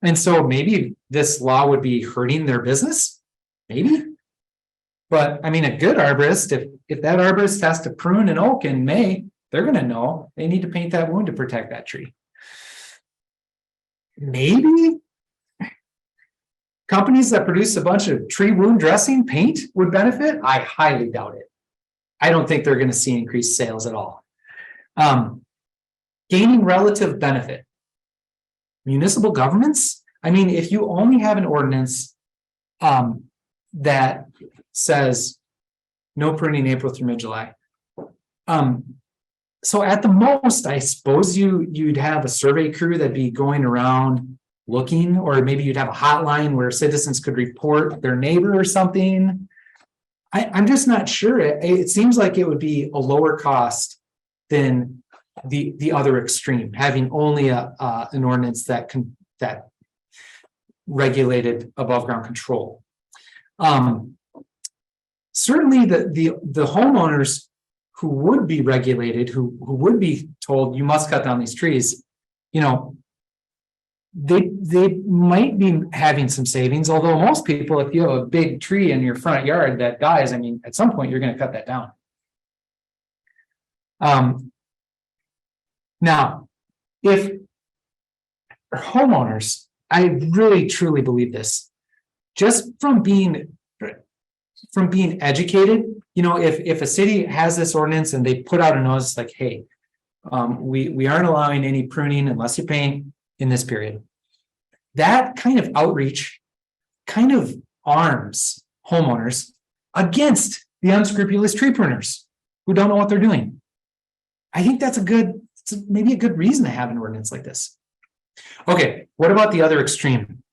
And so maybe this law would be hurting their business, maybe. But I mean, a good arborist, if that arborist has to prune an oak in May, they're going to know they need to paint that wound to protect that tree. Maybe companies that produce a bunch of tree wound dressing paint would benefit. I highly doubt it. I don't think they're going to see increased sales at all. Gaining relative benefit. Municipal governments. I mean, if you only have an ordinance that says no pruning April through mid-July. So at the most, I suppose you'd have a survey crew that'd be going around looking, or maybe you'd have a hotline where citizens could report their neighbor or something. I'm just not sure. It seems like it would be a lower cost than the other extreme, having only an ordinance that regulated above ground control. Certainly the homeowners who would be regulated, who would be told you must cut down these trees, you know, they might be having some savings, although most people, if you have a big tree in your front yard that dies, I mean, at some point you're going to cut that down. Now, if homeowners, I really truly believe this, just from being educated, you know, if a city has this ordinance and they put out a notice like, hey, we aren't allowing any pruning unless you paint in this period. That kind of outreach kind of arms homeowners against the unscrupulous tree pruners who don't know what they're doing. I think that's maybe a good reason to have an ordinance like this. Okay, what about the other extreme?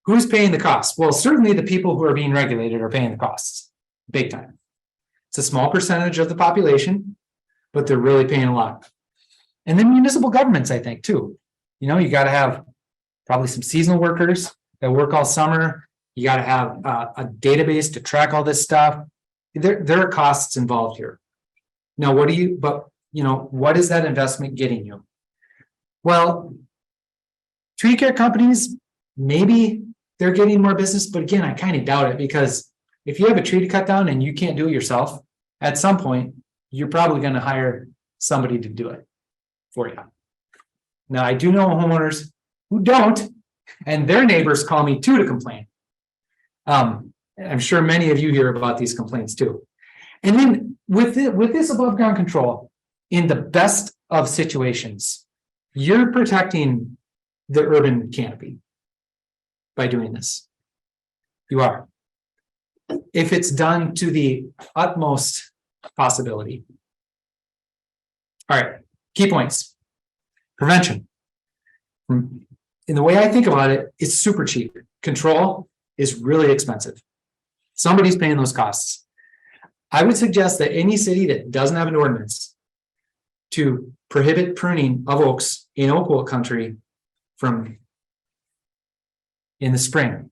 Who's paying the cost? Well, certainly the people who are being regulated are paying the costs, big time. It's a small percentage of the population, but they're really paying a lot. And then municipal governments, I think, too. You know, you got to have probably some seasonal workers that work all summer. You got to have a database to track all this stuff. There are costs involved here. Now, what is that investment getting you? Well, tree care companies, maybe they're getting more business, but again, I kind of doubt it, because if you have a tree to cut down and you can't do it yourself, at some point, you're probably going to hire somebody to do it for you. Now, I do know homeowners who don't, and their neighbors call me too to complain. I'm sure many of you hear about these complaints too. And then with this above ground control, in the best of situations, you're protecting the urban canopy by doing this. You are. If it's done to the utmost possibility. All right, key points. Prevention. In the way I think about it, it's super cheap. Control is really expensive. Somebody's paying those costs. I would suggest that any city that doesn't have an ordinance to prohibit pruning of oaks in oak wilt country from in the spring,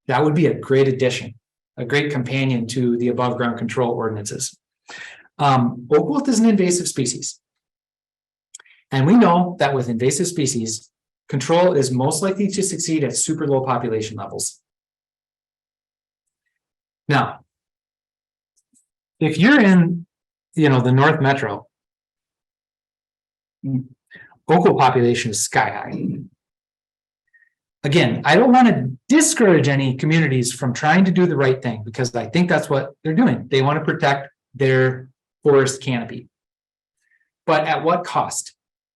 that would be a great addition, a great companion to the above ground control ordinances. Oak wilt is an invasive species. And we know that with invasive species, control is most likely to succeed at super low population levels. Now, if you're in, the North Metro, oak wilt population is sky high. Again, I don't want to discourage any communities from trying to do the right thing, because I think that's what they're doing. They want to protect their forest canopy. But at what cost?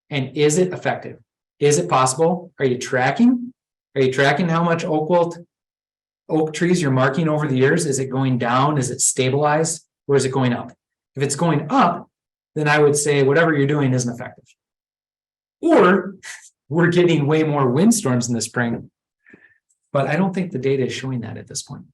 And is it effective? Is it possible? Are you tracking? Are you tracking how much oak trees you're marking over the years? Is it going down? Is it stabilized? Or is it going up? If it's going up, then I would say whatever you're doing isn't effective. Or we're getting way more windstorms in the spring, but I don't think the data is showing that at this point.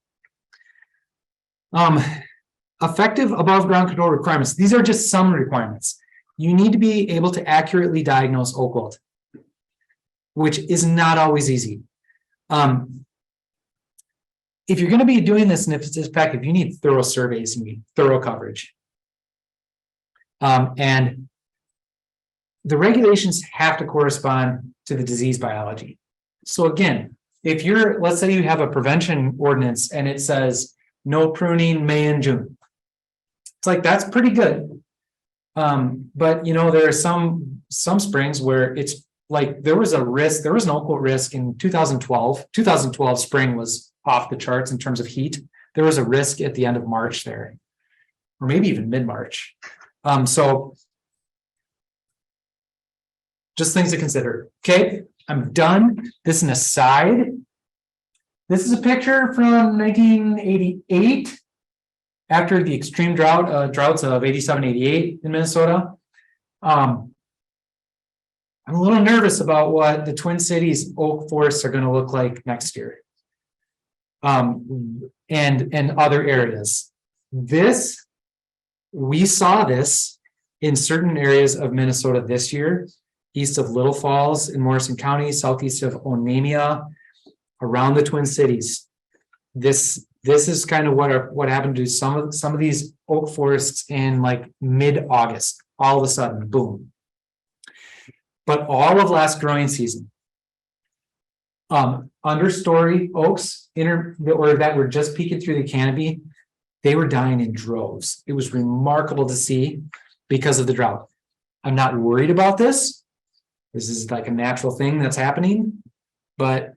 Effective above ground control requirements. These are just some requirements. You need to be able to accurately diagnose oak wilt, which is not always easy. If you're going to be doing this and if it's effective, you need thorough surveys, you need thorough coverage. And the regulations have to correspond to the disease biology. So again, if let's say you have a prevention ordinance and it says no pruning May and June. It's like, that's pretty good. But there are some springs where it's like there was an oak wilt risk in 2012. 2012 spring was off the charts in terms of heat. There was a risk at the end of March there, or maybe even mid-March. So just things to consider. Okay, I'm done. This is an aside. This is a picture from 1988 after the extreme droughts of 87, 88 in Minnesota. I'm a little nervous about what the Twin Cities oak forests are going to look like next year. And other areas. We saw this in certain areas of Minnesota this year, east of Little Falls in Morrison County, southeast of Onamia, around the Twin Cities. This this is kind of what happened to some of these oak forests in like mid-August, all of a sudden, boom. But all of last growing season, understory oaks or that were just peeking through the canopy, they were dying in droves. It was remarkable to see because of the drought. I'm not worried about this. This is like a natural thing that's happening, but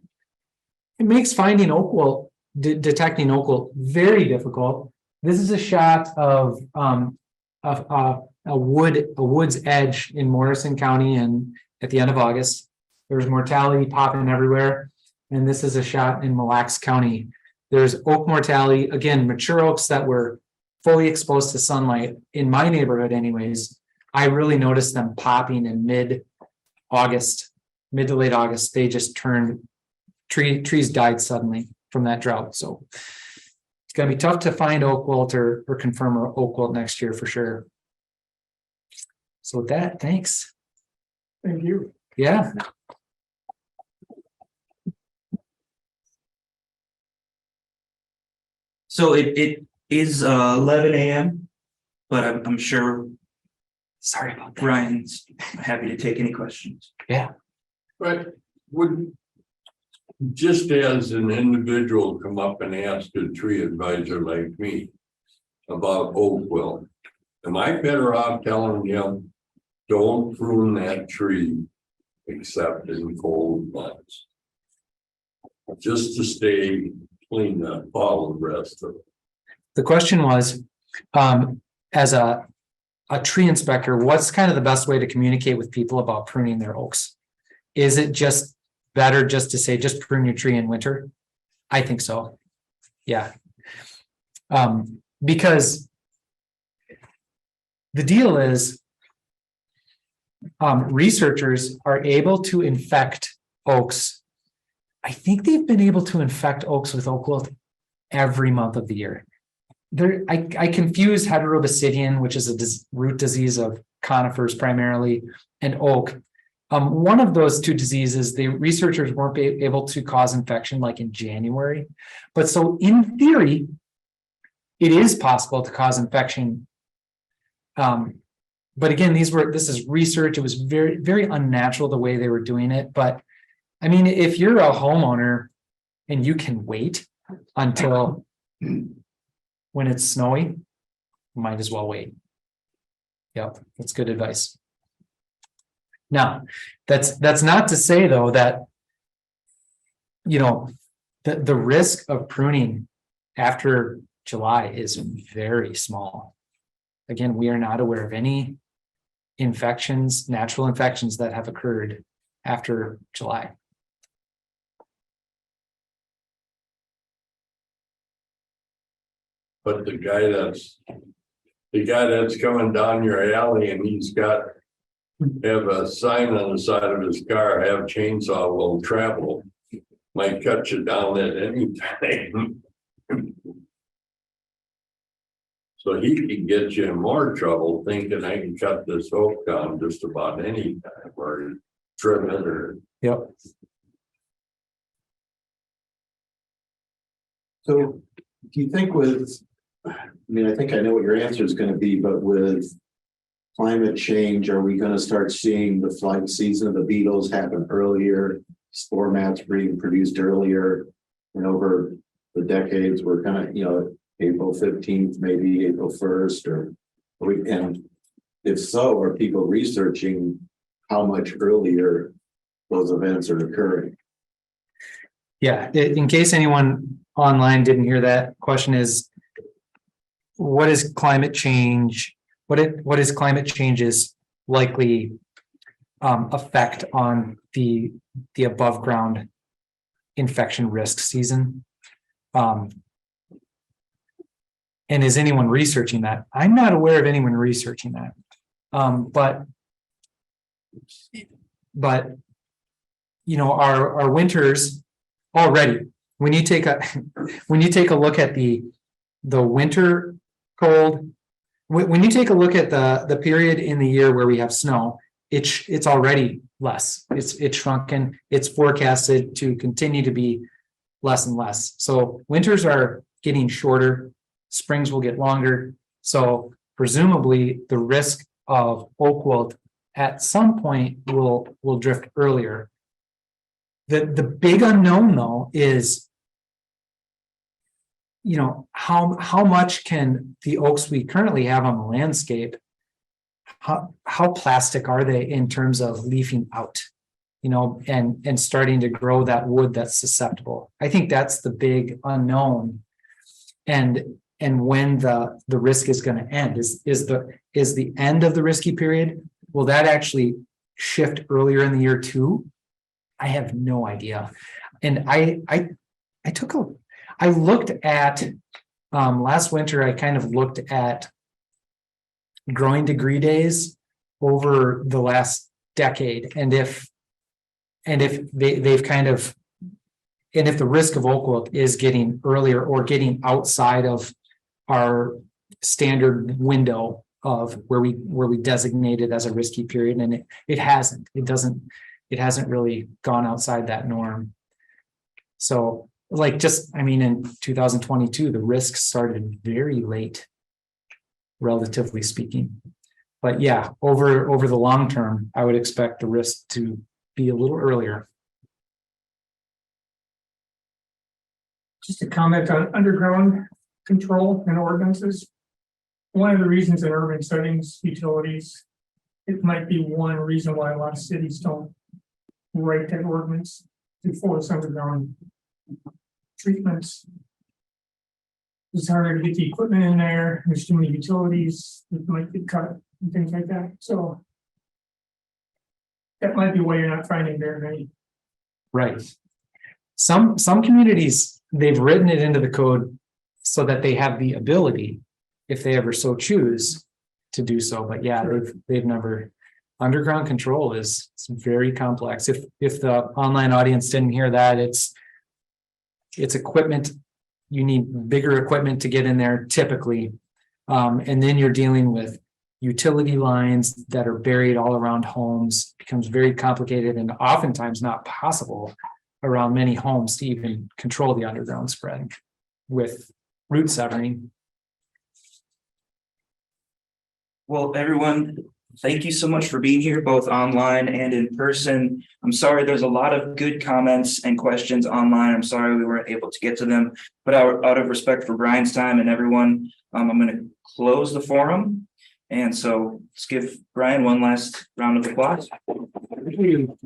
it makes finding oak wilt, detecting oak wilt very difficult. This is a shot of a wood's edge in Morrison County, and at the end of August, there's mortality popping everywhere. And this is a shot in Mille Lacs County. There's oak mortality, again, mature oaks that were fully exposed to sunlight in my neighborhood anyways. I really noticed them popping in mid-August, mid to late August. They just turned, trees died suddenly from that drought. So it's going to be tough to find oak wilt or confirm oak wilt next year for sure. So with that, thanks. Thank you. Yeah. So it is 11 a.m., but I'm sure Sorry about that. Brian's happy to take any questions. But would, just as an individual come up and ask a tree advisor like me about oak wilt, am I better off telling him, don't prune that tree except in cold months? Just to stay clean up all the rest of it. The question was, as a tree inspector, what's kind of the best way to communicate with people about pruning their oaks? Is it just better just to say, just prune your tree in winter? I think so. Yeah. Because the deal is, researchers are able to infect oaks. I think they've been able to infect oaks with oak wilt every month of the year. I confuse heterobasidian, which is a root disease of conifers primarily, and oak. One of those two diseases, the researchers weren't able to cause infection like in January. But so in theory, it is possible to cause infection. But again, this is research. It was very, very unnatural the way they were doing it. But I mean, if you're a homeowner and you can wait until when it's snowy, might as well wait. Yep, that's good advice. Now, that's not to say though that, you know, the risk of pruning after July is very small. Again, we are not aware of any infections, natural infections that have occurred after July. But the guy that's coming down your alley and he's got have a sign on the side of his car, have chainsaw will travel, might cut you down at any time. So he can get you in more trouble thinking I can cut this oak down just about any time or trim it or. Yep. So do you think I think I know what your answer is going to be, but with climate change, are we going to start seeing the flight season of the beetles happen earlier, spore mats being produced earlier, and over the decades we're kind of, April 15th, maybe April 1st, and if so, are people researching how much earlier those events are occurring? Yeah, in case anyone online didn't hear that, question is, what is climate change? What is climate change's likely effect on the above ground infection risk season? And is anyone researching that? I'm not aware of anyone researching that. But our winters already, when you take a look at the winter cold, when you take a look at the period in the year where we have snow, it's already less. It's shrunken. It's forecasted to continue to be less and less. So winters are getting shorter, springs will get longer. So presumably the risk of oak wilt at some point will drift earlier. The big unknown though is, you know, how much can the oaks we currently have on the landscape, how plastic are they in terms of leafing out, you know, and starting to grow that wood that's susceptible. I think that's the big unknown. And when the risk is going to end is the end of the risky period. Will that actually shift earlier in the year too? I have no idea. And I looked at last winter, I kind of looked at growing degree days over the last decade. And if they've kind of, and if the risk of oak wilt is getting earlier or getting outside of our standard window of where we designate it as a risky period, and it hasn't really gone outside that norm. So like just, I mean, in 2022, the risk started very late, relatively speaking. But yeah, over the long term, I would expect the risk to be a little earlier. Just a comment on underground control and ordinances. One of the reasons in urban settings, utilities, it might be one reason why a lot of cities don't write that ordinance to force underground treatments. It's harder to get the equipment in there. There's too many utilities that might get cut and things like that. So that might be why you're not finding very many. Right. Some communities, they've written it into the code so that they have the ability, if they ever so choose, to do so. But yeah, they've never. Underground control is very complex. If the online audience didn't hear that, it's equipment. You need bigger equipment to get in there typically. And then you're dealing with utility lines that are buried all around homes. It becomes very complicated and oftentimes not possible around many homes to even control the underground spread with root severing. Well, everyone, thank you so much for being here, both online and in person. I'm sorry, there's a lot of good comments and questions online. I'm sorry we weren't able to get to them, but out of respect for Brian's time and everyone, I'm going to close the forum. And so let's give Brian one last round of applause. Thank you.